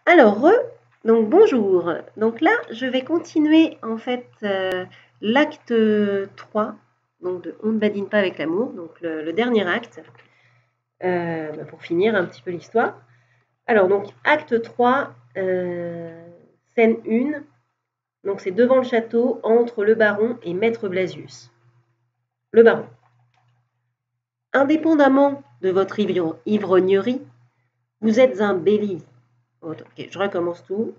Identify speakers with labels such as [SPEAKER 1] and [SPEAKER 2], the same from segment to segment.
[SPEAKER 1] Alors, donc bonjour. Donc là, je vais continuer en fait l'acte 3, donc de On ne badine pas avec l'amour, donc le dernier acte, pour finir un petit peu l'histoire. Alors, donc, acte 3, scène 1, donc c'est devant le château, entre le baron et maître Blasius. Le baron. Indépendamment de votre ivrognerie, vous êtes un bélier. Ok, je recommence tout.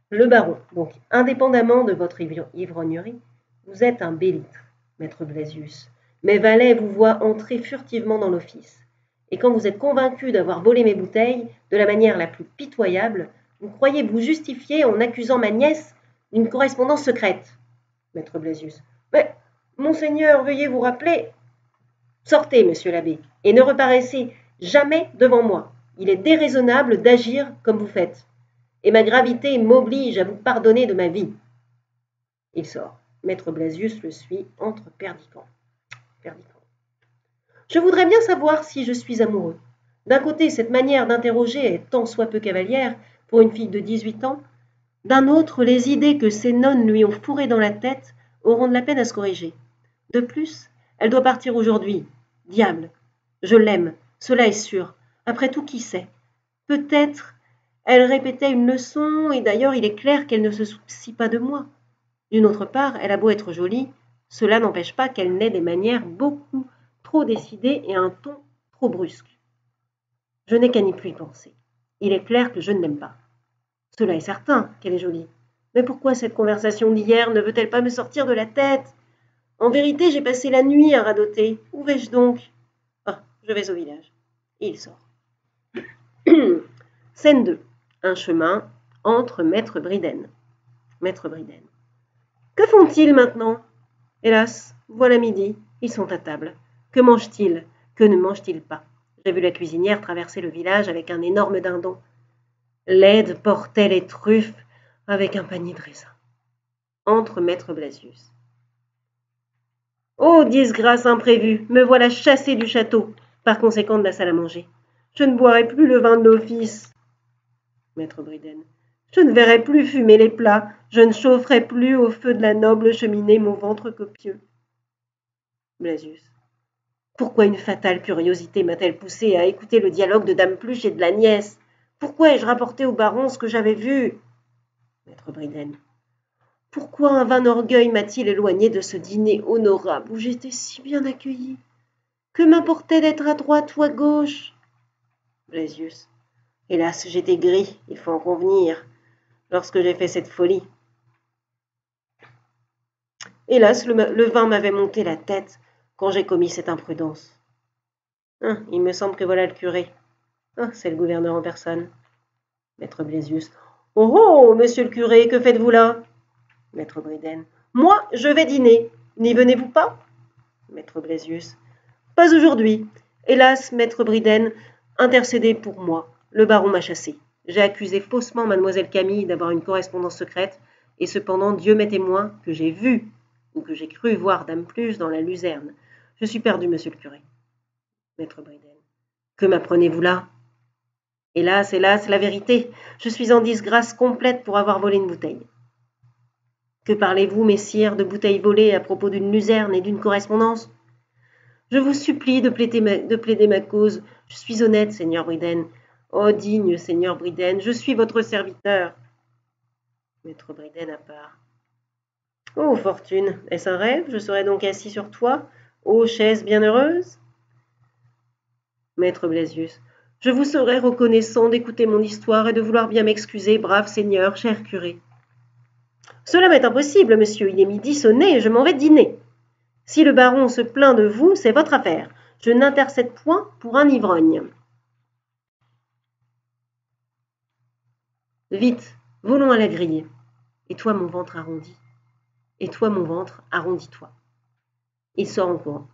[SPEAKER 1] Le baron, donc, indépendamment de votre ivrognerie, vous êtes un bélitre, maître Blasius. Mes valets vous voient entrer furtivement dans l'office. Et quand vous êtes convaincu d'avoir volé mes bouteilles de la manière la plus pitoyable, vous croyez vous justifier en accusant ma nièce d'une correspondance secrète. Maître Blasius. Mais, monseigneur, veuillez vous rappeler. Sortez, monsieur l'abbé, et ne reparaissez jamais devant moi. Il est déraisonnable d'agir comme vous faites. Et ma gravité m'oblige à vous pardonner de ma vie. Il sort. Maître Blasius le suit entre perdicants. Je voudrais bien savoir si je suis amoureux. D'un côté, cette manière d'interroger est tant soit peu cavalière pour une fille de 18 ans. D'un autre, les idées que ces nonnes lui ont fourrées dans la tête auront de la peine à se corriger. De plus, elle doit partir aujourd'hui. Diable, je l'aime, cela est sûr. Après tout, qui sait? Peut-être elle répétait une leçon, et d'ailleurs il est clair qu'elle ne se soucie pas de moi. D'une autre part, elle a beau être jolie, cela n'empêche pas qu'elle n'ait des manières beaucoup trop décidées et un ton trop brusque. Je n'ai qu'à n'y plus y penser. Il est clair que je ne l'aime pas. Cela est certain qu'elle est jolie. Mais pourquoi cette conversation d'hier ne veut-elle pas me sortir de la tête? En vérité, j'ai passé la nuit à radoter. Où vais-je donc? Ah, je vais au village. Et il sort. Scène 2. Un chemin entre Maître Briden. Maître Briden. Que font-ils maintenant? Hélas, voilà midi, ils sont à table. Que mangent-ils? Que ne mangent-ils pas? J'ai vu la cuisinière traverser le village avec un énorme dindon. L'aide portait les truffes avec un panier de raisins. Entre Maître Blasius. Oh, disgrâce imprévue, me voilà chassé du château, par conséquent de la salle à manger. Je ne boirai plus le vin de l'office. Maître Briden. Je ne verrai plus fumer les plats, je ne chaufferai plus au feu de la noble cheminée mon ventre copieux. Blasius. Pourquoi une fatale curiosité m'a-t-elle poussé à écouter le dialogue de Dame Pluche et de la nièce? Pourquoi ai-je rapporté au baron ce que j'avais vu? Maître Briden. Pourquoi un vain orgueil m'a-t-il éloigné de ce dîner honorable où j'étais si bien accueilli? Que m'importait d'être à droite ou à gauche? Blasius. Hélas, j'étais gris, il faut en convenir, lorsque j'ai fait cette folie. Hélas, le vin m'avait monté la tête quand j'ai commis cette imprudence. Il me semble que voilà le curé. C'est le gouverneur en personne. Maître Blasius. Oh, oh, monsieur le curé, que faites-vous là? Maître Briden. Moi, je vais dîner. N'y venez-vous pas? Maître Blasius. Pas aujourd'hui. Hélas, maître Briden, intercédez pour moi. Le baron m'a chassé. J'ai accusé faussement mademoiselle Camille d'avoir une correspondance secrète, et cependant Dieu m'est témoin que j'ai vu, ou que j'ai cru voir Dame Pluche dans la luzerne. Je suis perdu, monsieur le curé. Maître Briden. Que m'apprenez-vous là? Hélas, hélas, la vérité. Je suis en disgrâce complète pour avoir volé une bouteille. Que parlez-vous, messire, de bouteilles volées à propos d'une luzerne et d'une correspondance? Je vous supplie de plaider ma cause. Je suis honnête, seigneur Briden. Oh, digne seigneur Briden, je suis votre serviteur. Maître Briden à part. Oh, fortune, est-ce un rêve? Je serai donc assis sur toi, ô chaise bienheureuse? Maître Blasius. Je vous serais reconnaissant d'écouter mon histoire et de vouloir bien m'excuser, brave seigneur, cher curé. Cela m'est impossible, monsieur, il est midi sonné et je m'en vais dîner. Si le baron se plaint de vous, c'est votre affaire. Je n'intercède point pour un ivrogne. Vite, volons à la grille. Et toi, mon ventre arrondi. Et toi, mon ventre, arrondis-toi. Il sort en courant.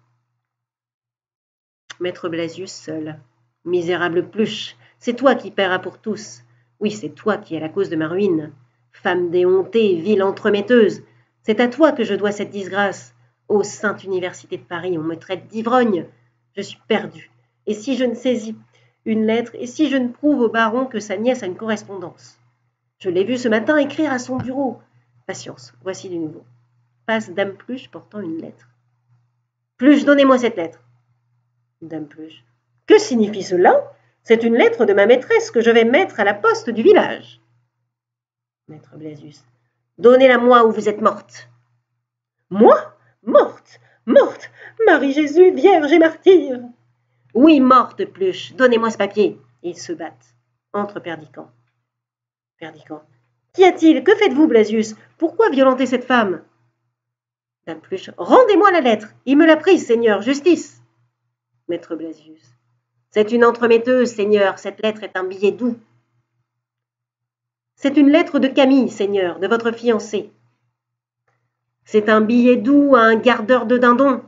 [SPEAKER 1] Maître Blasius seul. Misérable Pluche, c'est toi qui paieras pour tous. Oui, c'est toi qui es la cause de ma ruine. Femme déhontée, ville entremetteuse, c'est à toi que je dois cette disgrâce. Ô sainte université de Paris, on me traite d'ivrogne. Je suis perdu. Et si je ne saisis Une lettre, et si je ne prouve au baron que sa nièce a une correspondance? Je l'ai vu ce matin écrire à son bureau. Patience, voici du nouveau. Passe Dame Pluche portant une lettre. Pluche, donnez-moi cette lettre. Dame Pluche. Que signifie cela? C'est une lettre de ma maîtresse que je vais mettre à la poste du village. Maître Blasius. Donnez-la-moi ou vous êtes morte. Moi? Morte? Morte? Marie-Jésus, Vierge et martyre. Oui, morte, Pluche. Donnez-moi ce papier. Ils se battent. Entre Perdiccas. Perdiccas. Qu'y a-t-il? Que faites-vous, Blasius? Pourquoi violenter cette femme? Dame Pluche. Rendez-moi la lettre. Il me l'a prise, Seigneur. Justice. Maître Blasius. C'est une entremetteuse, Seigneur. Cette lettre est un billet doux. C'est une lettre de Camille, Seigneur, de votre fiancé. C'est un billet doux à un gardeur de dindons.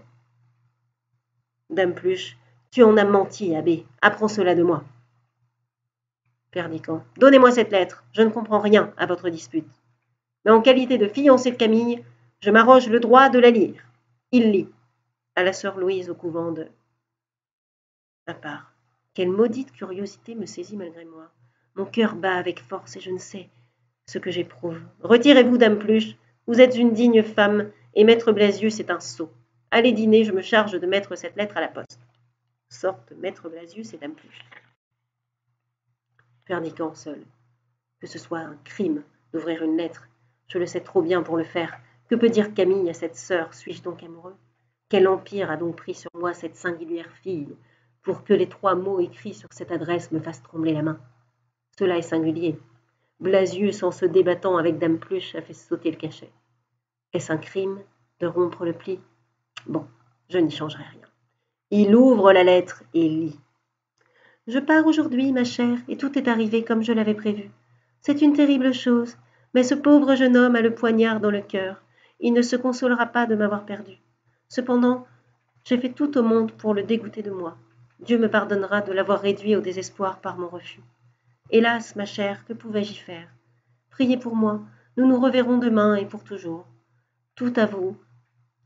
[SPEAKER 1] Dame Pluche. Tu en as menti, abbé. Apprends cela de moi. Perdiccas. Donnez-moi cette lettre. Je ne comprends rien à votre dispute. Mais en qualité de fiancé de Camille, je m'arroge le droit de la lire. Il lit. À la sœur Louise au couvent de... À part. Quelle maudite curiosité me saisit malgré moi. Mon cœur bat avec force et je ne sais ce que j'éprouve. Retirez-vous, Dame Pluche. Vous êtes une digne femme et Maître Blasius est un sot. Allez dîner, je me charge de mettre cette lettre à la poste. Sortent Maître Blasius et Dame Pluche. Perdiccas seul. Que ce soit un crime d'ouvrir une lettre. Je le sais trop bien pour le faire. Que peut dire Camille à cette sœur? Suis-je donc amoureux? Quel empire a donc pris sur moi cette singulière fille pour que les 3 mots écrits sur cette adresse me fassent trembler la main? Cela est singulier. Blasius, en se débattant avec Dame Pluche, a fait sauter le cachet. Est-ce un crime de rompre le pli? Bon, je n'y changerai rien. Il ouvre la lettre et lit. Je pars aujourd'hui, ma chère, et tout est arrivé comme je l'avais prévu. C'est une terrible chose, mais ce pauvre jeune homme a le poignard dans le cœur. Il ne se consolera pas de m'avoir perdu. Cependant, j'ai fait tout au monde pour le dégoûter de moi. Dieu me pardonnera de l'avoir réduit au désespoir par mon refus. Hélas, ma chère, que pouvais-je y faire? Priez pour moi, nous nous reverrons demain et pour toujours. Tout à vous,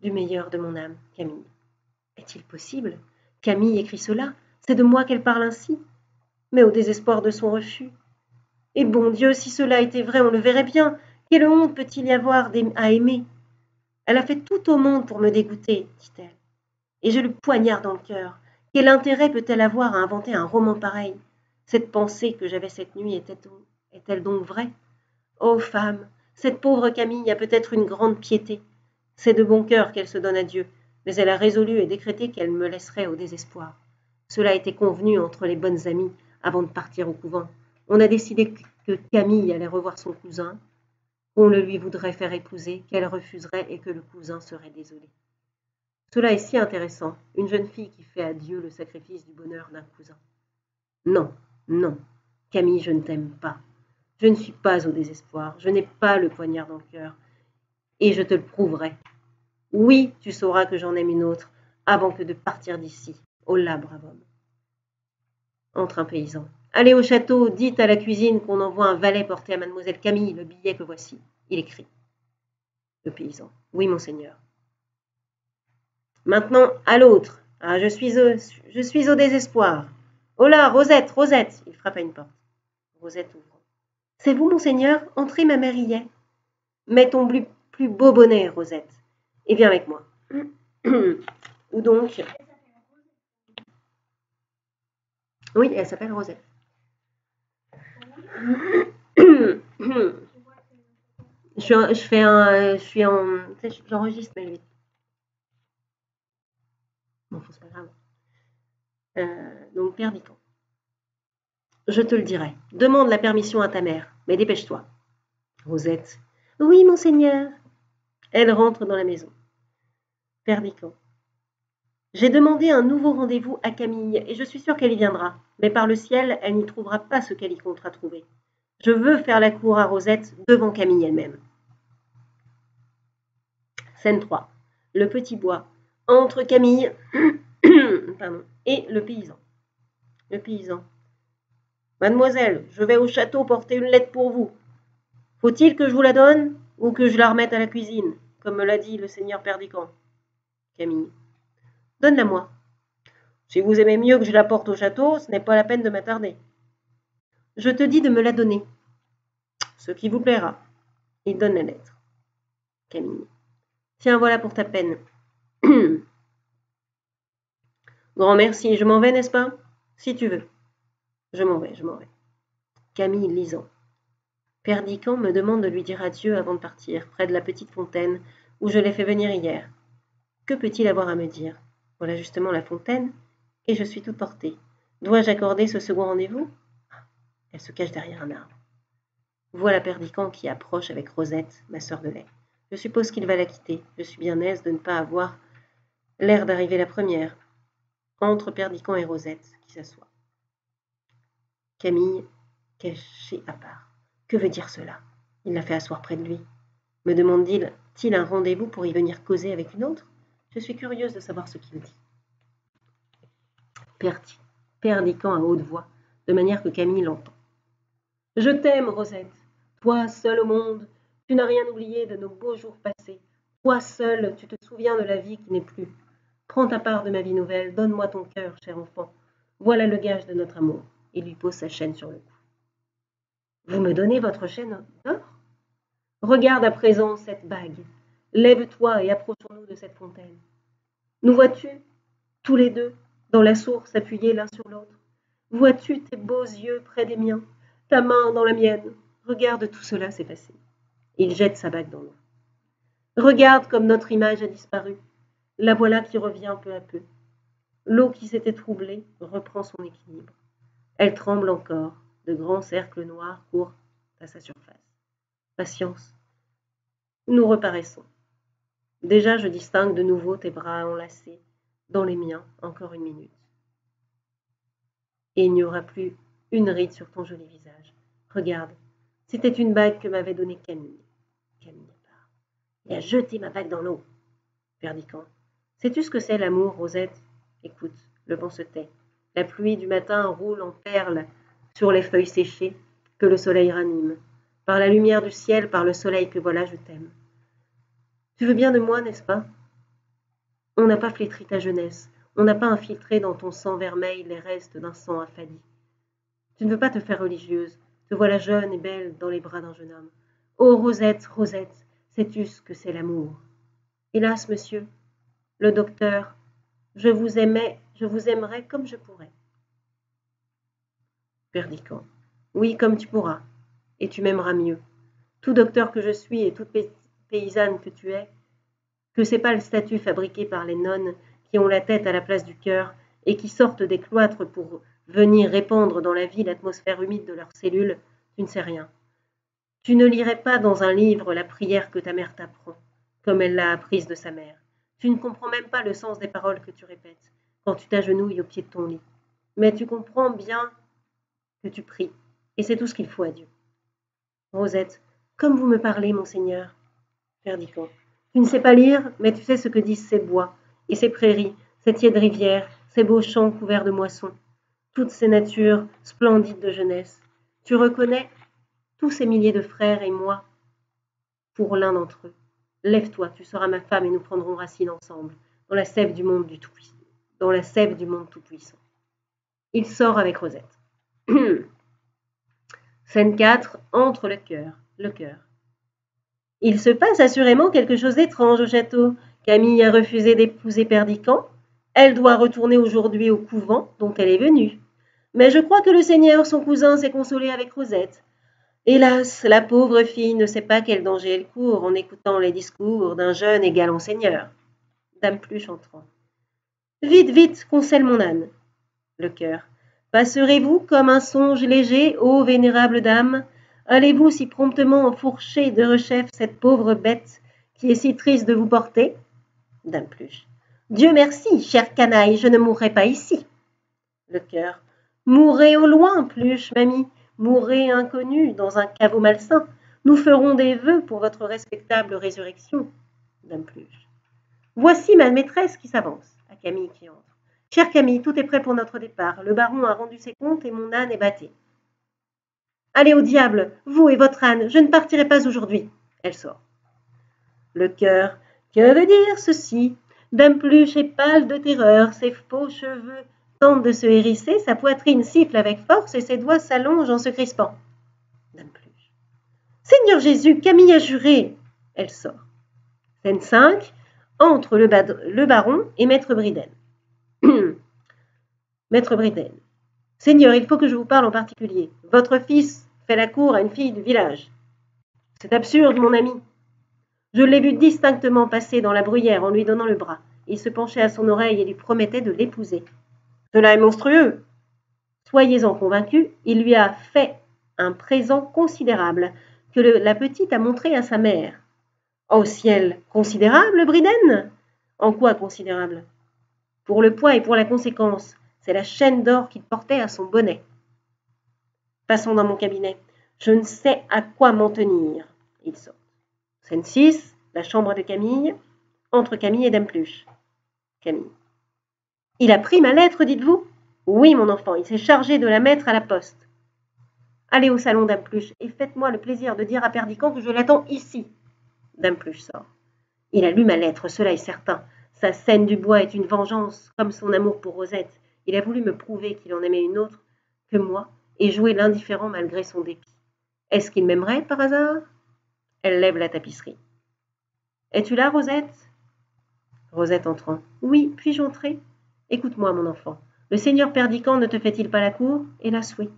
[SPEAKER 1] du meilleur de mon âme, Camille. Est-il possible? Camille écrit cela? C'est de moi qu'elle parle ainsi? Mais au désespoir de son refus. Et bon Dieu, si cela était vrai, on le verrait bien. Quelle honte peut-il y avoir à aimer? Elle a fait tout au monde pour me dégoûter, dit-elle. Et j'ai le poignard dans le cœur. Quel intérêt peut-elle avoir à inventer un roman pareil? Cette pensée que j'avais cette nuit est-elle donc vraie? Ô femme, cette pauvre Camille a peut-être une grande piété. C'est de bon cœur qu'elle se donne à Dieu, mais elle a résolu et décrété qu'elle me laisserait au désespoir. Cela a été convenu entre les bonnes amies avant de partir au couvent. On a décidé que Camille allait revoir son cousin, qu'on le lui voudrait faire épouser, qu'elle refuserait et que le cousin serait désolé. Cela est si intéressant, une jeune fille qui fait à Dieu le sacrifice du bonheur d'un cousin. Non, non, Camille, je ne t'aime pas. Je ne suis pas au désespoir, je n'ai pas le poignard dans le cœur, et je te le prouverai. Oui, tu sauras que j'en aime une autre, avant que de partir d'ici. Holà, brave homme. Entre un paysan. Allez au château, dites à la cuisine qu'on envoie un valet porter à mademoiselle Camille le billet que voici. Il écrit. Le paysan. Oui, monseigneur. Maintenant, à l'autre. Ah, je suis au désespoir. Holà, Rosette, Rosette. Il frappe à une porte. Rosette ouvre. C'est vous, monseigneur? Entrez, ma mère y est. Mets ton plus beau bonnet, Rosette, et viens avec moi. Où donc? Oui, elle s'appelle Rosette. J'enregistre, mais vite. Bon, c'est pas grave. Donc, Perdiccas. Je te le dirai. Demande la permission à ta mère, mais dépêche-toi. Rosette. Oui, monseigneur. Elle rentre dans la maison. Perdiccas. J'ai demandé un nouveau rendez-vous à Camille, et je suis sûre qu'elle y viendra. Mais par le ciel, elle n'y trouvera pas ce qu'elle y comptera trouver. Je veux faire la cour à Rosette devant Camille elle-même. Scène 3. Le petit bois. Entre Camille et le paysan. Le paysan. Mademoiselle, je vais au château porter une lettre pour vous. Faut-il que je vous la donne ou que je la remette à la cuisine, comme me l'a dit le seigneur Perdiccas? Camille. Donne-la-moi. Si vous aimez mieux que je la porte au château, ce n'est pas la peine de m'attarder. Je te dis de me la donner. Ce qui vous plaira. Il donne la lettre. Camille. Tiens, voilà pour ta peine. Grand merci, je m'en vais, n'est-ce pas? Si tu veux. Je m'en vais. Camille lisant. Perdican me demande de lui dire adieu avant de partir, près de la petite fontaine où je l'ai fait venir hier. Que peut-il avoir à me dire? Voilà justement la fontaine, et je suis toute portée. Dois-je accorder ce second rendez-vous? Elle se cache derrière un arbre. Voilà Perdican qui approche avec Rosette, ma sœur de lait. Je suppose qu'il va la quitter. Je suis bien aise de ne pas avoir l'air d'arriver la première. Entre Perdican et Rosette, qui s'assoit. Camille, cachée à part. Que veut dire cela? Il l'a fait asseoir près de lui. Me demande-t-il un rendez-vous pour y venir causer avec une autre? Je suis curieuse de savoir ce qu'il dit. Perdican à haute voix, de manière que Camille l'entend. Je t'aime, Rosette. Toi seule au monde, tu n'as rien oublié de nos beaux jours passés. Toi seule, tu te souviens de la vie qui n'est plus. Prends ta part de ma vie nouvelle, donne-moi ton cœur, cher enfant. Voilà le gage de notre amour. Il lui pose sa chaîne sur le cou. Vous me donnez votre chaîne d'or? Regarde à présent cette bague. Lève-toi et approchons-nous de cette fontaine. Nous vois-tu, tous les deux, dans la source appuyés l'un sur l'autre? Vois-tu tes beaux yeux près des miens, ta main dans la mienne? Regarde tout cela s'effacer. Il jette sa bague dans l'eau. Regarde comme notre image a disparu. La voilà qui revient peu à peu. L'eau qui s'était troublée reprend son équilibre. Elle tremble encore. De grands cercles noirs courent à sa surface. Patience. Nous reparaissons. Déjà je distingue de nouveau tes bras enlacés dans les miens, encore une minute. Et il n'y aura plus une ride sur ton joli visage. Regarde, c'était une bague que m'avait donnée Camille. Camille part. Il a jeté ma bague dans l'eau. Perdican. Sais-tu ce que c'est l'amour, Rosette? Écoute, le vent se tait. La pluie du matin roule en perles sur les feuilles séchées que le soleil ranime. Par la lumière du ciel, par le soleil que voilà, je t'aime. Tu veux bien de moi, n'est-ce pas? On n'a pas flétri ta jeunesse. On n'a pas infiltré dans ton sang vermeil les restes d'un sang affadi. Tu ne veux pas te faire religieuse. Te voilà jeune et belle dans les bras d'un jeune homme. Oh, Rosette, Rosette, sais-tu ce que c'est l'amour? Hélas, monsieur, le docteur, je vous aimerais comme je pourrais. Perdican. Oui, comme tu pourras, et tu m'aimeras mieux. Tout docteur que je suis et toute paysanne que tu es, que c'est pas le statut fabriqué par les nonnes qui ont la tête à la place du cœur et qui sortent des cloîtres pour venir répandre dans la vie l'atmosphère humide de leurs cellules, tu ne sais rien. Tu ne lirais pas dans un livre la prière que ta mère t'apprend, comme elle l'a apprise de sa mère. Tu ne comprends même pas le sens des paroles que tu répètes quand tu t'agenouilles au pied de ton lit. Mais tu comprends bien que tu pries, et c'est tout ce qu'il faut à Dieu. Rosette, comme vous me parlez, monseigneur. Perdican. Tu ne sais pas lire, mais tu sais ce que disent ces bois, et ces prairies, ces tièdes rivières, ces beaux champs couverts de moissons, toutes ces natures splendides de jeunesse. Tu reconnais tous ces milliers de frères et moi pour l'un d'entre eux. Lève-toi, tu seras ma femme et nous prendrons racine ensemble, dans la sève du monde tout-puissant. Dans la sève du monde tout-puissant. Il sort avec Rosette. Scène 4, entre le cœur. Il se passe assurément quelque chose d'étrange au château. Camille a refusé d'épouser Perdican. Elle doit retourner aujourd'hui au couvent dont elle est venue. Mais je crois que le seigneur, son cousin, s'est consolé avec Rosette. Hélas, la pauvre fille ne sait pas quel danger elle court en écoutant les discours d'un jeune et galant seigneur. Dame Pluche entrant. Vite, vite, conselle mon âne. Le cœur. Passerez-vous comme un songe léger, ô vénérable dame? Allez-vous si promptement enfourcher de rechef cette pauvre bête qui est si triste de vous porter? Dame Pluche. Dieu merci, chère canaille, je ne mourrai pas ici. Le cœur. Mourrez au loin, Pluche, mamie. Mourrez inconnu dans un caveau malsain. Nous ferons des vœux pour votre respectable résurrection. Dame Pluche. Voici ma maîtresse qui s'avance, à Camille qui entre. Chère Camille, tout est prêt pour notre départ. Le baron a rendu ses comptes et mon âne est batté. Allez au diable, vous et votre âne, je ne partirai pas aujourd'hui. Elle sort. Le cœur. Que veut dire ceci? Dame Pluche est pâle de terreur, ses faux cheveux tente de se hérisser, sa poitrine siffle avec force et ses doigts s'allongent en se crispant. Dame Pluche. Seigneur Jésus, Camille a juré. Elle sort. Scène 5. Entre le baron et Maître Briden. Maître Briden. Seigneur, il faut que je vous parle en particulier. Votre fils fait la cour à une fille du village. C'est absurde, mon ami. Je l'ai vu distinctement passer dans la bruyère en lui donnant le bras. Il se penchait à son oreille et lui promettait de l'épouser. Cela est monstrueux. Soyez-en convaincus, il lui a fait un présent considérable que la petite a montré à sa mère. Oh ciel, considérable, Briden? En quoi considérable? Pour le poids et pour la conséquence, c'est la chaîne d'or qu'il portait à son bonnet. Passons dans mon cabinet. Je ne sais à quoi m'en tenir. Il sort. Scène 6, la chambre de Camille, entre Camille et Dame Pluche. Camille. Il a pris ma lettre, dites-vous? Oui, mon enfant, il s'est chargé de la mettre à la poste. Allez au salon, Dame Pluche, et faites-moi le plaisir de dire à Perdiccand que je l'attends ici. Dame Pluche sort. Il a lu ma lettre, cela est certain. Sa scène du bois est une vengeance, comme son amour pour Rosette. Il a voulu me prouver qu'il en aimait une autre que moi, et jouer l'indifférent malgré son dépit. Est-ce qu'il m'aimerait, par hasard? Elle lève la tapisserie. Es-tu là, Rosette? Rosette entrant. Oui, puis-je entrer? Écoute-moi, mon enfant. Le seigneur Perdiccand ne te fait-il pas la cour? Hélas, oui.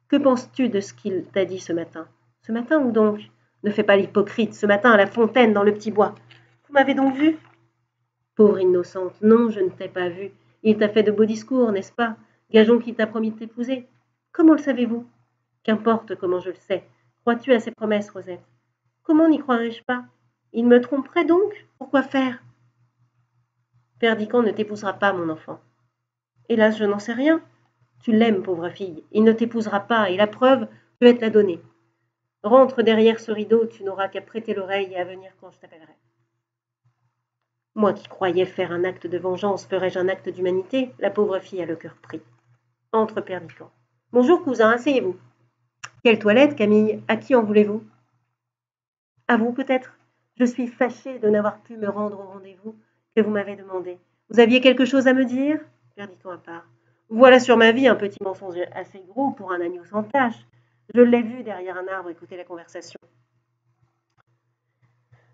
[SPEAKER 1] Que penses-tu de ce qu'il t'a dit ce matin? Ce matin, où donc? Ne fais pas l'hypocrite, ce matin à la fontaine dans le petit bois. Vous m'avez donc vue? Pauvre innocente, non, je ne t'ai pas vue. Il t'a fait de beaux discours, n'est-ce pas? Gageons qu'il t'a promis de t'épouser. Comment le savez-vous? Qu'importe comment je le sais. Crois-tu à ses promesses, Rosette? Comment n'y croirais-je pas? Il me tromperait donc? Pourquoi faire? Perdiccand ne t'épousera pas, mon enfant. Hélas, je n'en sais rien. Tu l'aimes, pauvre fille. Il ne t'épousera pas, et la preuve, je vais te la donner. Rentre derrière ce rideau, tu n'auras qu'à prêter l'oreille et à venir quand je t'appellerai. Moi qui croyais faire un acte de vengeance, ferais-je un acte d'humanité? La pauvre fille a le cœur pris. Entre Perdiccand. Bonjour, cousin, asseyez-vous. Quelle toilette, Camille? À qui en voulez-vous? À vous, peut-être. Je suis fâchée de n'avoir pu me rendre au rendez-vous que vous m'avez demandé. Vous aviez quelque chose à me dire? Perdiccand à part. Voilà sur ma vie un petit mensonge assez gros pour un agneau sans tache. Je l'ai vu derrière un arbre écouter la conversation.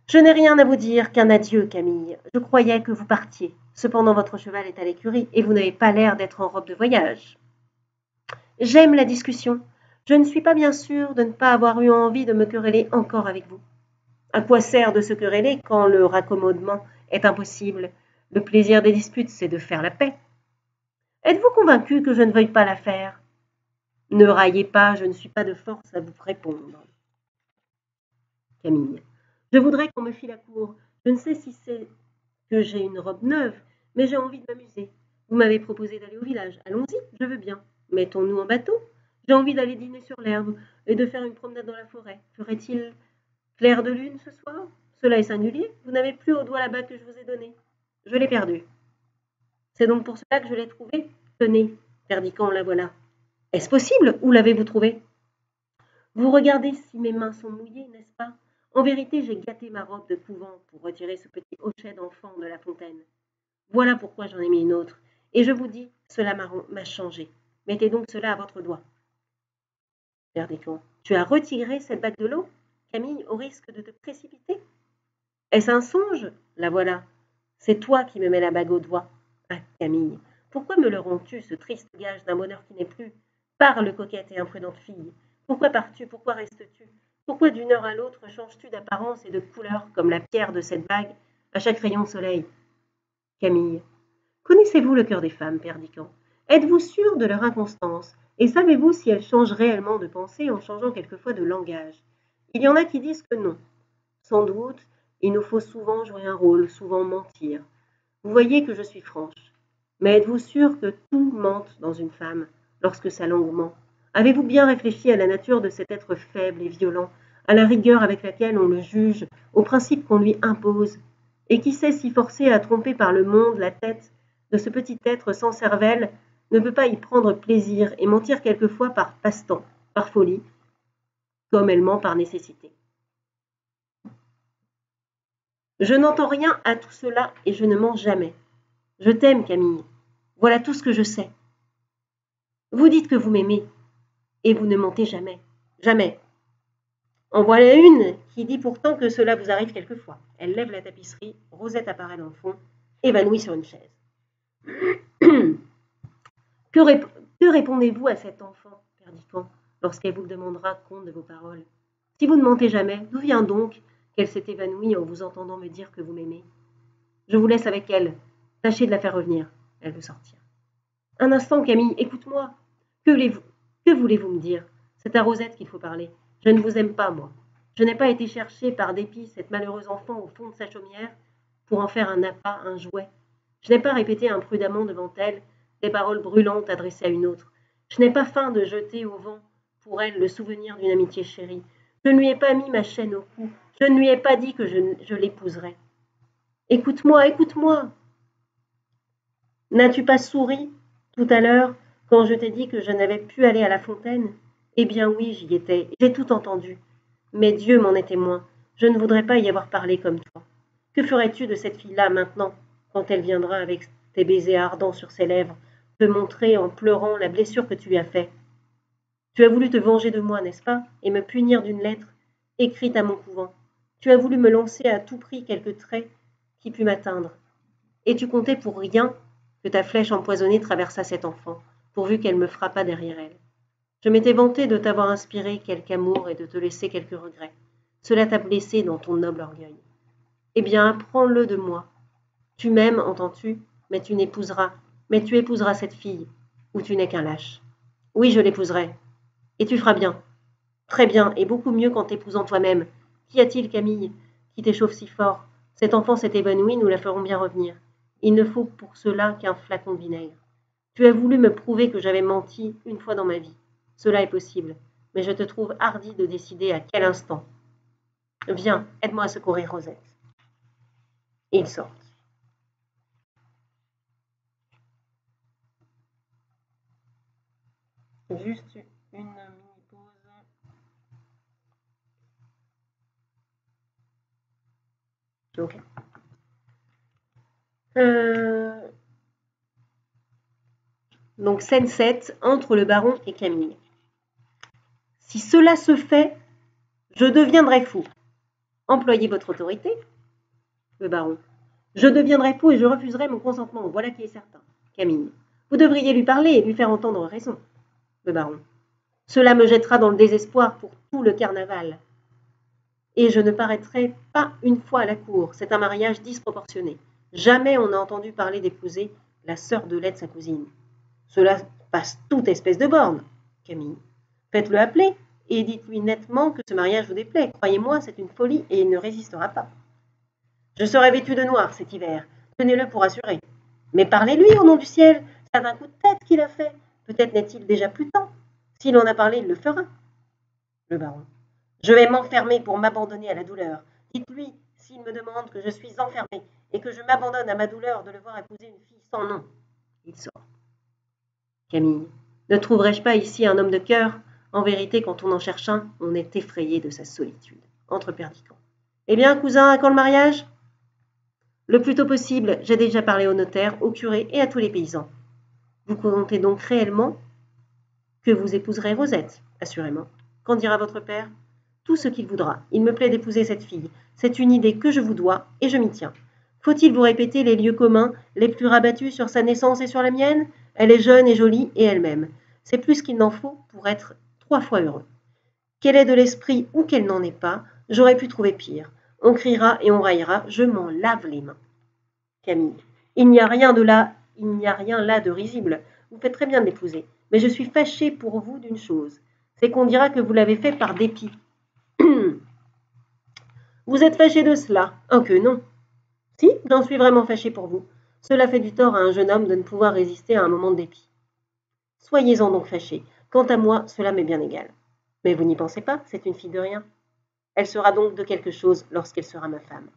[SPEAKER 1] Je n'ai rien à vous dire qu'un adieu, Camille. Je croyais que vous partiez. Cependant, votre cheval est à l'écurie et vous n'avez pas l'air d'être en robe de voyage. J'aime la discussion. Je ne suis pas bien sûre de ne pas avoir eu envie de me quereller encore avec vous. À quoi sert de se quereller quand le raccommodement est impossible? Le plaisir des disputes, c'est de faire la paix. Êtes-vous convaincu que je ne veuille pas la faire? Ne raillez pas, je ne suis pas de force à vous répondre. Camille. Je voudrais qu'on me fît la cour. Je ne sais si c'est que j'ai une robe neuve, mais j'ai envie de m'amuser. Vous m'avez proposé d'aller au village. Allons-y, je veux bien. Mettons-nous en bateau. J'ai envie d'aller dîner sur l'herbe et de faire une promenade dans la forêt. Ferait-il clair de lune ce soir? Cela est singulier. Vous n'avez plus au doigt la bague que je vous ai donnée. Je l'ai perdue. C'est donc pour cela que je l'ai trouvée. Tenez, Perdiccand, la voilà. Est-ce possible? Où l'avez-vous trouvée? Vous regardez si mes mains sont mouillées, n'est-ce pas? En vérité, j'ai gâté ma robe de couvent pour retirer ce petit hochet d'enfant de la fontaine. Voilà pourquoi j'en ai mis une autre. Et je vous dis, cela m'a changé. Mettez donc cela à votre doigt. Perdiccand. Tu as retiré cette bague de l'eau, Camille, au risque de te précipiter? Est-ce un songe? La voilà. C'est toi qui me mets la bague au doigt. Ah, Camille, pourquoi me le rends-tu, ce triste gage d'un bonheur qui n'est plus? Parle, coquette et imprudente fille. Pourquoi pars-tu? Pourquoi restes-tu? Pourquoi d'une heure à l'autre changes-tu d'apparence et de couleur comme la pierre de cette bague à chaque rayon de soleil? Camille. Connaissez-vous le cœur des femmes, Perdiccand? Êtes-vous sûr de leur inconstance? Et savez-vous si elles changent réellement de pensée en changeant quelquefois de langage? Il y en a qui disent que non. Sans doute, il nous faut souvent jouer un rôle, souvent mentir. Vous voyez que je suis franche. Mais êtes-vous sûr que tout mente dans une femme lorsque sa langue ment? Avez-vous bien réfléchi à la nature de cet être faible et violent, à la rigueur avec laquelle on le juge, aux principes qu'on lui impose? Et qui sait si forcé à tromper par le monde la tête de ce petit être sans cervelle ne peut pas y prendre plaisir et mentir quelquefois par passe-temps, par folie, comme elle ment par nécessité. Je n'entends rien à tout cela et je ne mens jamais. Je t'aime, Camille. Voilà tout ce que je sais. Vous dites que vous m'aimez, et vous ne mentez jamais. Jamais. En voilà une qui dit pourtant que cela vous arrive quelquefois. Elle lève la tapisserie, Rosette apparaît dans le fond, évanouie sur une chaise. Que répondez-vous à cet enfant, Perdican, lorsqu'elle vous demandera compte de vos paroles? Si vous ne mentez jamais, d'où vient donc qu'elle s'est évanouie en vous entendant me dire que vous m'aimez? Je vous laisse avec elle. Tâchez de la faire revenir. Elle veut sortir. Un instant, Camille, écoute-moi. Que voulez-vous me dire? C'est à Rosette qu'il faut parler. Je ne vous aime pas, moi. Je n'ai pas été chercher par dépit cette malheureuse enfant au fond de sa chaumière pour en faire un appât, un jouet. Je n'ai pas répété imprudemment devant elle des paroles brûlantes adressées à une autre. Je n'ai pas faim de jeter au vent pour elle le souvenir d'une amitié chérie. Je ne lui ai pas mis ma chaîne au cou. Je ne lui ai pas dit que je l'épouserais. Écoute-moi, écoute-moi. N'as-tu pas souri tout à l'heure quand je t'ai dit que je n'avais pu aller à la fontaine? Eh bien oui, j'y étais, j'ai tout entendu. Mais Dieu m'en est témoin, je ne voudrais pas y avoir parlé comme toi. Que ferais-tu de cette fille-là maintenant, quand elle viendra avec tes baisers ardents sur ses lèvres, te montrer en pleurant la blessure que tu lui as faite? Tu as voulu te venger de moi, n'est-ce pas, et me punir d'une lettre écrite à mon couvent. Tu as voulu me lancer à tout prix quelques traits qui pût m'atteindre. Et tu comptais pour rien que ta flèche empoisonnée traversât cet enfant, pourvu qu'elle me frappât derrière elle. Je m'étais vantée de t'avoir inspiré quelque amour et de te laisser quelques regrets. Cela t'a blessé dans ton noble orgueil. Eh bien, apprends-le de moi. Tu m'aimes, entends-tu, mais tu épouseras cette fille, ou tu n'es qu'un lâche. Oui, je l'épouserai. Et tu feras bien. Très bien, et beaucoup mieux qu'en t'épousant toi-même. Qu'y a-t-il, Camille, qui t'échauffe si fort? Cet enfant s'est évanoui, nous la ferons bien revenir. Il ne faut pour cela qu'un flacon de vinaigre. Tu as voulu me prouver que j'avais menti une fois dans ma vie. Cela est possible, mais je te trouve hardi de décider à quel instant. Viens, aide-moi à secourir Rosette. Et ils sortent. Juste une mini-pause. Ok. Donc scène 7, entre le baron et Camille. Si cela se fait, je deviendrai fou. Employez votre autorité. Le baron. Je deviendrai fou et je refuserai mon consentement, voilà qui est certain. Camille. Vous devriez lui parler et lui faire entendre raison. Le baron. Cela me jettera dans le désespoir pour tout le carnaval. Et je ne paraîtrai pas une fois à la cour. C'est un mariage disproportionné. Jamais on n'a entendu parler d'épouser la sœur de lait de sa cousine. Cela passe toute espèce de borne. Camille. Faites-le appeler et dites-lui nettement que ce mariage vous déplaît. Croyez-moi, c'est une folie et il ne résistera pas. Je serai vêtu de noir cet hiver. Tenez-le pour assurer. Mais parlez-lui au nom du ciel. C'est un coup de tête qu'il a fait. Peut-être n'est-il déjà plus temps. S'il en a parlé, il le fera. Le baron. Je vais m'enfermer pour m'abandonner à la douleur. Dites-lui, s'il me demande que je suis enfermé et que je m'abandonne à ma douleur de le voir épouser une fille sans nom. Il sort. Camille. Ne trouverais-je pas ici un homme de cœur? En vérité, quand on en cherche un, on est effrayé de sa solitude. Entre Perdican. Eh bien, cousin, à quand le mariage? Le plus tôt possible, j'ai déjà parlé au notaire, au curé et à tous les paysans. Vous comptez donc réellement que vous épouserez Rosette? Assurément. Qu'en dira votre père? Tout ce qu'il voudra. Il me plaît d'épouser cette fille. C'est une idée que je vous dois, et je m'y tiens. Faut-il vous répéter les lieux communs, les plus rabattus sur sa naissance et sur la mienne? Elle est jeune et jolie, et elle-même. C'est plus qu'il n'en faut pour être 3 fois heureux. Qu'elle ait de l'esprit ou qu'elle n'en ait pas, j'aurais pu trouver pire. On criera et on raillera, je m'en lave les mains. Camille. Il n'y a rien là de risible. Vous faites très bien de l'épouser. Mais je suis fâchée pour vous d'une chose. C'est qu'on dira que vous l'avez fait par dépit. Vous êtes fâché de cela? Oh que non. Si, j'en suis vraiment fâchée pour vous. Cela fait du tort à un jeune homme de ne pouvoir résister à un moment de dépit. Soyez-en donc fâché. Quant à moi, cela m'est bien égal. Mais vous n'y pensez pas, c'est une fille de rien. Elle sera donc de quelque chose lorsqu'elle sera ma femme.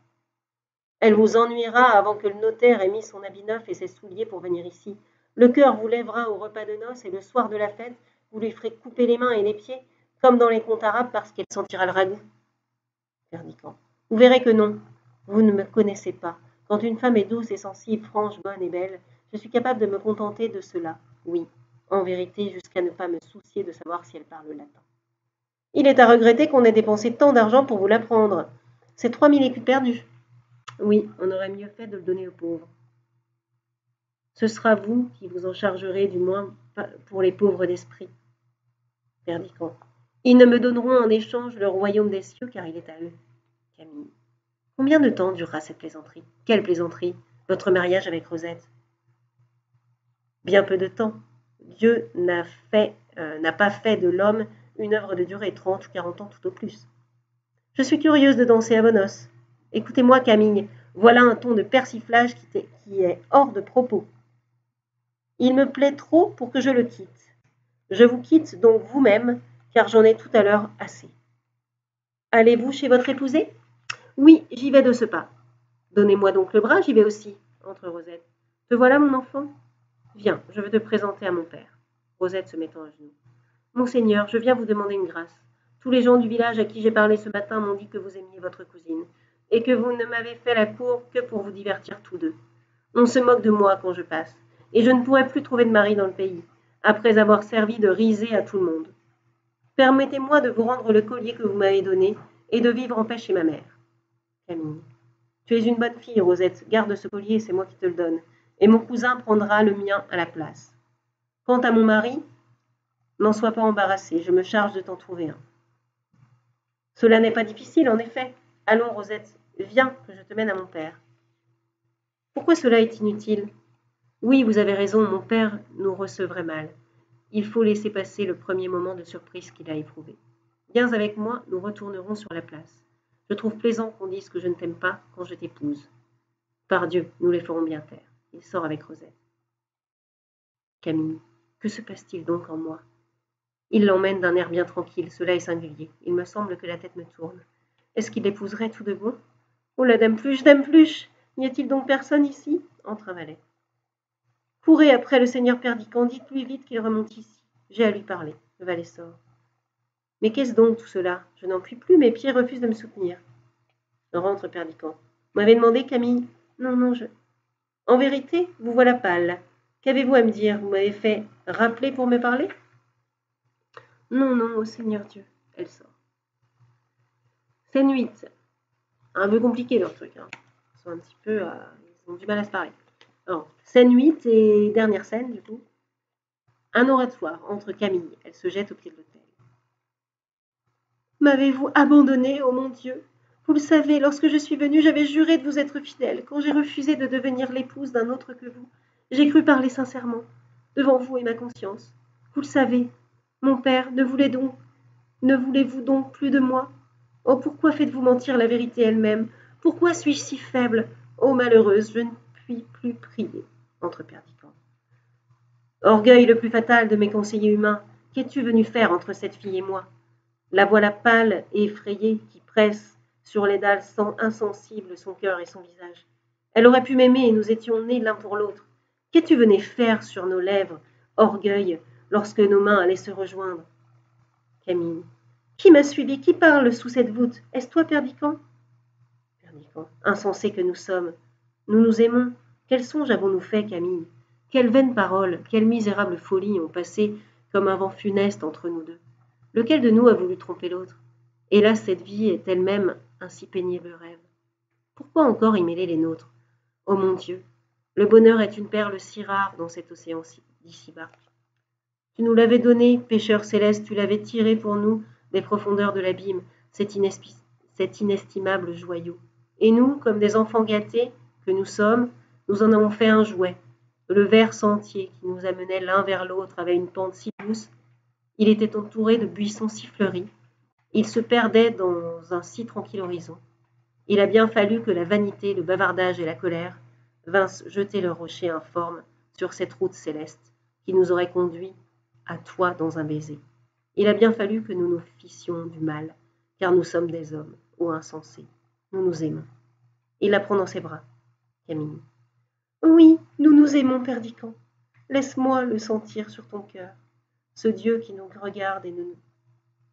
[SPEAKER 1] Elle vous ennuiera avant que le notaire ait mis son habit neuf et ses souliers pour venir ici. Le cœur vous lèvera au repas de noces et le soir de la fête, vous lui ferez couper les mains et les pieds, comme dans les contes arabes parce qu'elle sentira le ragoût. Perdican. Vous verrez que non. Vous ne me connaissez pas. Quand une femme est douce et sensible, franche, bonne et belle, je suis capable de me contenter de cela. Oui. en vérité jusqu'à ne pas me soucier de savoir si elle parle latin. Il est à regretter qu'on ait dépensé tant d'argent pour vous l'apprendre. C'est 3000 écus perdus. Oui, on aurait mieux fait de le donner aux pauvres. Ce sera vous qui vous en chargerez, du moins pour les pauvres d'esprit. Perdicant. Ils ne me donneront en échange le royaume des cieux, car il est à eux. Camille. Combien de temps durera cette plaisanterie? Quelle plaisanterie? Votre mariage avec Rosette? Bien peu de temps. Dieu n'a pas fait de l'homme une œuvre de durée, 30 ou 40 ans tout au plus. Je suis curieuse de danser à vos noces. Écoutez-moi, Camille, voilà un ton de persiflage qui est hors de propos. Il me plaît trop pour que je le quitte. Je vous quitte donc vous-même, car j'en ai tout à l'heure assez. Allez-vous chez votre épousée? Oui, j'y vais de ce pas. Donnez-moi donc le bras, j'y vais aussi, entre Rosette. Te voilà, mon enfant? Viens, je veux te présenter à mon père. Rosette se mettant à genoux. Monseigneur, je viens vous demander une grâce. Tous les gens du village à qui j'ai parlé ce matin m'ont dit que vous aimiez votre cousine, et que vous ne m'avez fait la cour que pour vous divertir tous deux. On se moque de moi quand je passe, et je ne pourrai plus trouver de mari dans le pays, après avoir servi de risée à tout le monde. Permettez-moi de vous rendre le collier que vous m'avez donné, et de vivre en paix chez ma mère. Camille. Tu es une bonne fille, Rosette. Garde ce collier, c'est moi qui te le donne, et mon cousin prendra le mien à la place. Quant à mon mari, n'en sois pas embarrassé, je me charge de t'en trouver un. Cela n'est pas difficile, en effet. Allons, Rosette, viens, que je te mène à mon père. Pourquoi cela est inutile? Oui, vous avez raison, mon père nous recevrait mal. Il faut laisser passer le premier moment de surprise qu'il a éprouvé. Viens avec moi, nous retournerons sur la place. Je trouve plaisant qu'on dise que je ne t'aime pas quand je t'épouse. Pardieu, nous les ferons bien taire. Il sort avec Rosette. Camille, que se passe-t-il donc en moi? Il l'emmène d'un air bien tranquille, cela est singulier. Il me semble que la tête me tourne. Est-ce qu'il l'épouserait tout de bon? Oh la dame Pluche! N'y a-t-il donc personne ici? Entre un valet. Courez après le seigneur Perdicant, dites-lui vite qu'il remonte ici. J'ai à lui parler. Le valet sort. Mais qu'est-ce donc tout cela? Je n'en puis plus, mes pieds refusent de me soutenir. Rentre Perdicant. Vous m'avez demandé, Camille? Non, je... En vérité, vous voilà pâle. Qu'avez-vous à me dire? Vous m'avez fait rappeler pour me parler? Non, ô Seigneur Dieu. Elle sort. Scène 8. Un peu compliqué leur truc. Hein. Ils sont un petit peu... ils ont du mal à se parler. Alors, scène 8 et dernière scène, du coup. Un oratoire entre Camille. Elle se jette au pied de l'autel. M'avez-vous abandonné, ô mon Dieu? Vous le savez, lorsque je suis venue, j'avais juré de vous être fidèle. Quand j'ai refusé de devenir l'épouse d'un autre que vous, j'ai cru parler sincèrement, devant vous et ma conscience. Vous le savez, mon père, ne voulez-vous donc plus de moi? Oh, pourquoi faites-vous mentir la vérité elle-même? Pourquoi suis-je si faible? Oh, malheureuse, je ne puis plus prier. Entre Perdicant. Orgueil le plus fatal de mes conseillers humains, qu'es-tu venu faire entre cette fille et moi? La voilà pâle et effrayée qui presse sur les dalles insensibles son cœur et son visage. Elle aurait pu m'aimer et nous étions nés l'un pour l'autre. Qu'es-tu venu faire sur nos lèvres, orgueil, lorsque nos mains allaient se rejoindre? Camille. Qui m'a suivi? Qui parle sous cette voûte? Est-ce toi, Perdicant? Perdicant. Insensés que nous sommes. Nous nous aimons. Quel songe avons-nous fait, Camille? Quelles vaines paroles, quelle misérable folie ont passé comme un vent funeste entre nous deux. Lequel de nous a voulu tromper l'autre? Hélas, cette vie est elle-même un si pénible rêve. Pourquoi encore y mêler les nôtres? Oh mon Dieu, le bonheur est une perle si rare dans cet océan d'ici-bas. Tu nous l'avais donné, pécheur céleste, tu l'avais tiré pour nous des profondeurs de l'abîme, cet inestimable joyau. Et nous, comme des enfants gâtés que nous sommes, nous en avons fait un jouet. Le vert sentier qui nous amenait l'un vers l'autre avait une pente si douce. Il était entouré de buissons si fleuris. Il se perdait dans un si tranquille horizon. Il a bien fallu que la vanité, le bavardage et la colère vinssent jeter leurs rochers informes sur cette route céleste qui nous aurait conduits à toi dans un baiser. Il a bien fallu que nous nous fissions du mal, car nous sommes des hommes, ô insensés. Nous nous aimons. Il la prend dans ses bras. Camille. Oui, nous nous aimons, Perdicant. Laisse-moi le sentir sur ton cœur. Ce Dieu qui nous regarde et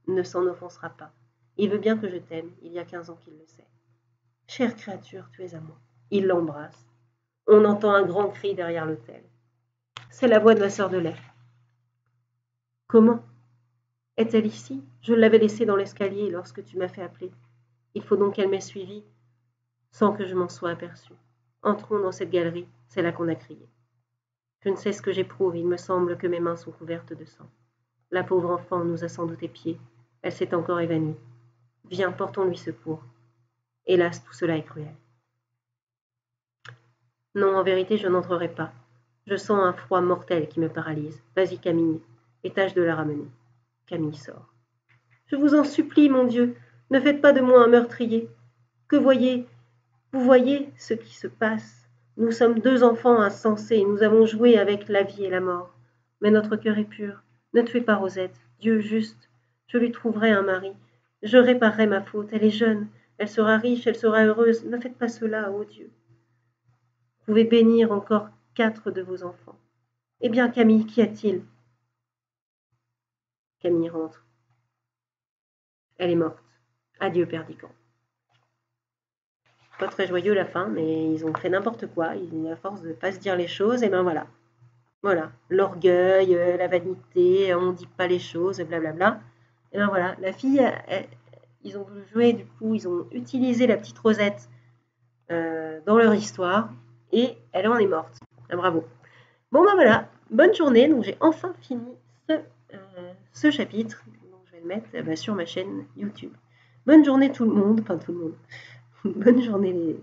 [SPEAKER 1] ne s'en offensera pas. Il veut bien que je t'aime, il y a 15 ans qu'il le sait. Chère créature, tu es à moi. Il l'embrasse. On entend un grand cri derrière l'autel. C'est la voix de ma sœur de lait. Comment? Est-elle ici? Je l'avais laissée dans l'escalier lorsque tu m'as fait appeler. Il faut donc qu'elle m'ait suivie sans que je m'en sois aperçue. Entrons dans cette galerie, c'est là qu'on a crié. Je ne sais ce que j'éprouve, il me semble que mes mains sont couvertes de sang. La pauvre enfant nous a sans doute épiés. Elle s'est encore évanouie. Viens, portons-lui secours. Hélas, tout cela est cruel. Non, en vérité, je n'entrerai pas. Je sens un froid mortel qui me paralyse. Vas-y, Camille, et tâche de la ramener. Camille sort. Je vous en supplie, mon Dieu, ne faites pas de moi un meurtrier. Que vous voyez ce qui se passe. Nous sommes deux enfants insensés, nous avons joué avec la vie et la mort. Mais notre cœur est pur. Ne tuez pas Rosette, Dieu juste. Je lui trouverai un mari. Je réparerai ma faute, elle est jeune, elle sera riche, elle sera heureuse. Ne faites pas cela, ô Dieu. Vous pouvez bénir encore 4 de vos enfants. Eh bien, Camille, qu'y a-t-il? Camille rentre. Elle est morte. Adieu, Perdican. Pas très joyeux la fin, mais ils ont fait n'importe quoi. À force de ne pas se dire les choses, et ben voilà. Voilà, l'orgueil, la vanité, on ne dit pas les choses, blablabla. Et ben voilà, la fille, ils ont joué, du coup, ils ont utilisé la petite Rosette dans leur histoire, et elle en est morte. Ah, bravo. Bon ben voilà, bonne journée. Donc j'ai enfin fini ce chapitre. Donc, je vais le mettre sur ma chaîne YouTube. Bonne journée tout le monde, enfin tout le monde. Bonne journée.